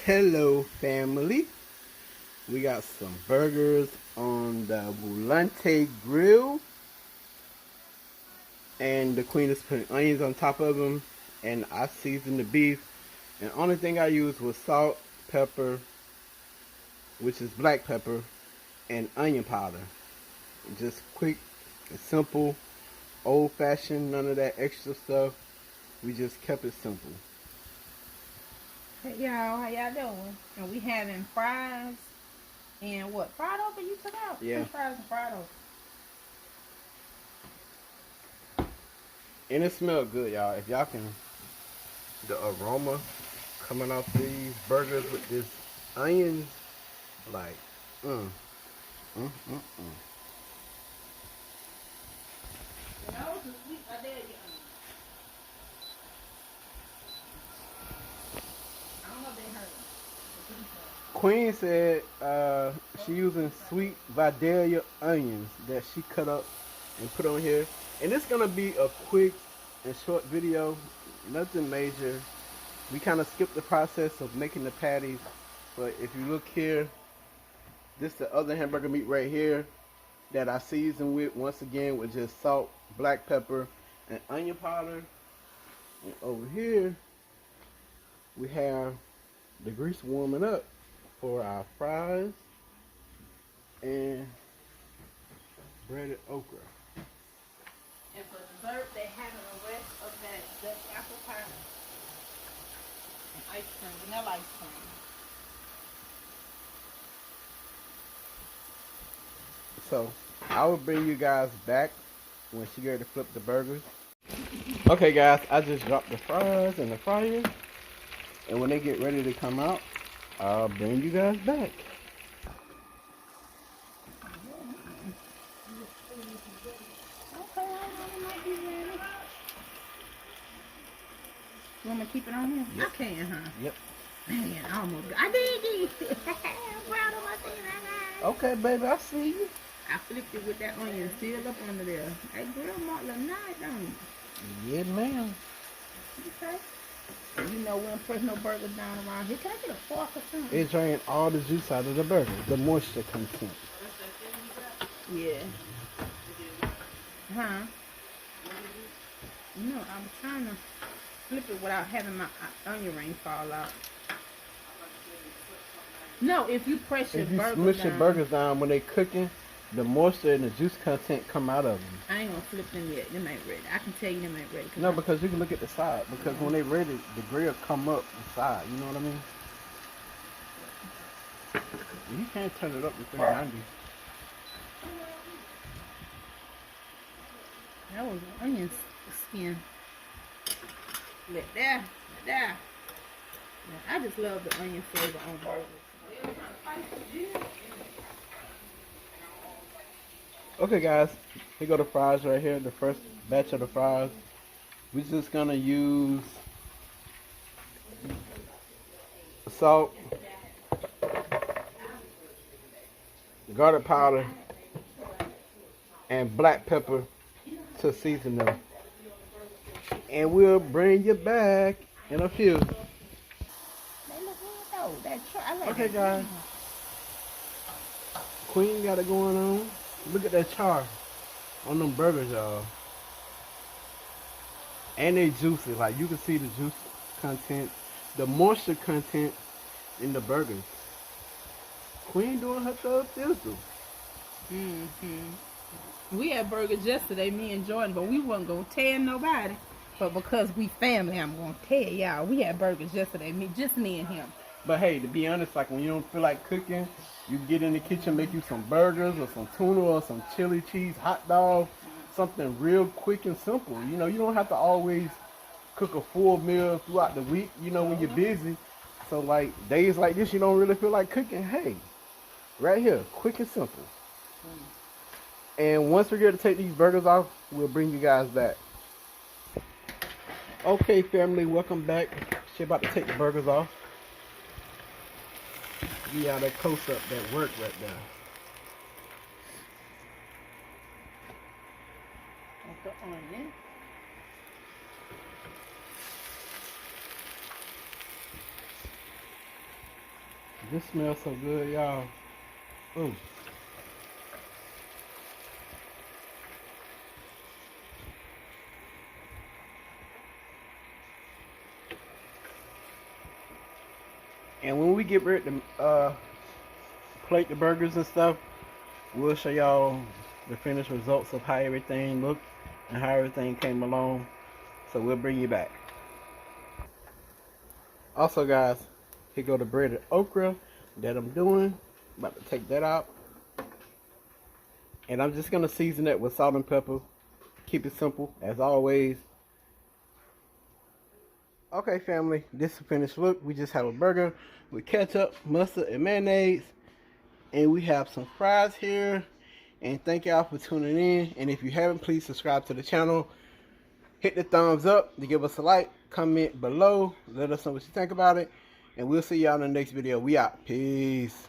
Hello, family. We got some burgers on the Volante grill, and the queen is putting onions on top of them. And I seasoned the beef, and the only thing I used was salt, pepper, which is black pepper, and onion powder. Just quick and simple, old-fashioned, none of that extra stuff. We just kept it simple. Hey y'all, how y'all doing? And we having fries and what? Fried okra you took out? Yeah, French fries and fried okra. and it smelled good, y'all. If y'all can, the aroma coming off these burgers with this onions, like, mm, mm, mm, mm. And those are sweet Adelia onions. I don't know if they heard them. Queen said she using sweet Vidalia onions that she cut up and put on here. And it's going to be a quick and short video, nothing major. We kind of skipped the process of making the patties. But if you look here, this is the other hamburger meat right here that I seasoned with, once again, with just salt, black pepper, and onion powder. And over here, we have the grease warming up for our fries and breaded okra. And for dessert, they have the rest of that Dutch apple pie and ice cream, vanilla ice cream. So I will bring you guys back when she ready to flip the burgers. Okay guys, I just dropped the fries in the fryer, and when they get ready to come out, I'll bring you guys back. Okay, I might be ready. You want me to keep it on here? Yep. I can, huh? Yep. Man, I almost got I did it. I'm proud of myself. Okay, baby, I see you. I flipped it with that onion still up under there. That grill mark look nice, don't it? Yeah, ma'am. Okay. And you know we don't press no burgers down around here. Can I get a fork or something? It drained all the juice out of the burger, the moisture content. Yeah. Huh? No, I was trying to flip it without having my onion ring fall out. No, if you press your If you burger smush down. your burgers down when they cooking, the moisture and the juice content come out of them. I ain't gonna flip them yet. Them ain't ready. I can tell you them ain't ready. No, because you can look at the side. Because when they ready, the grill come up the side. You know what I mean? You can't turn it up to 390. That was onion skin. Let that. Yeah, I just love the onion flavor on burgers. Okay, guys. Here go the fries right here. The first batch of the fries. We're just gonna use salt, garlic powder, and black pepper to season them. And we'll bring you back in a few. They look good though. I like Okay, that. guys. Queen got it going on. Look at that char on them burgers, y'all. And they juicy. Like, you can see the juice content, the moisture content in the burgers. Queen doing her third thistle. We had burgers yesterday, me and Jordan, but we wasn't gonna tell nobody. But because we family, I'm gonna tell y'all. We had burgers yesterday, just me and him. But hey, to be honest, like when you don't feel like cooking, you get in the kitchen, make you some burgers or some tuna or some chili cheese hot dog, something real quick and simple. You know, you don't have to always cook a full meal throughout the week, you know, when you're busy. So like days like this, you don't really feel like cooking. Hey, right here, quick and simple. And once we get to take these burgers off, we'll bring you guys back. Okay, family, welcome back. She about to take the burgers off. Give y'all that close up, that work right there. With the onion. This smells so good, y'all. Mm. And when we get ready to plate the burgers and stuff, we'll show y'all the finished results of how everything looked and how everything came along. So we'll bring you back. Also, guys, here go the breaded okra that I'm doing. About to take that out. And I'm just going to season it with salt and pepper. Keep it simple, as always. Okay, family, this is the finished look. We just have a burger with ketchup, mustard, and mayonnaise. And we have some fries here. And thank y'all for tuning in. And if you haven't, please subscribe to the channel. Hit the thumbs up to give us a like. Comment below. Let us know what you think about it. And we'll see y'all in the next video. We out. Peace.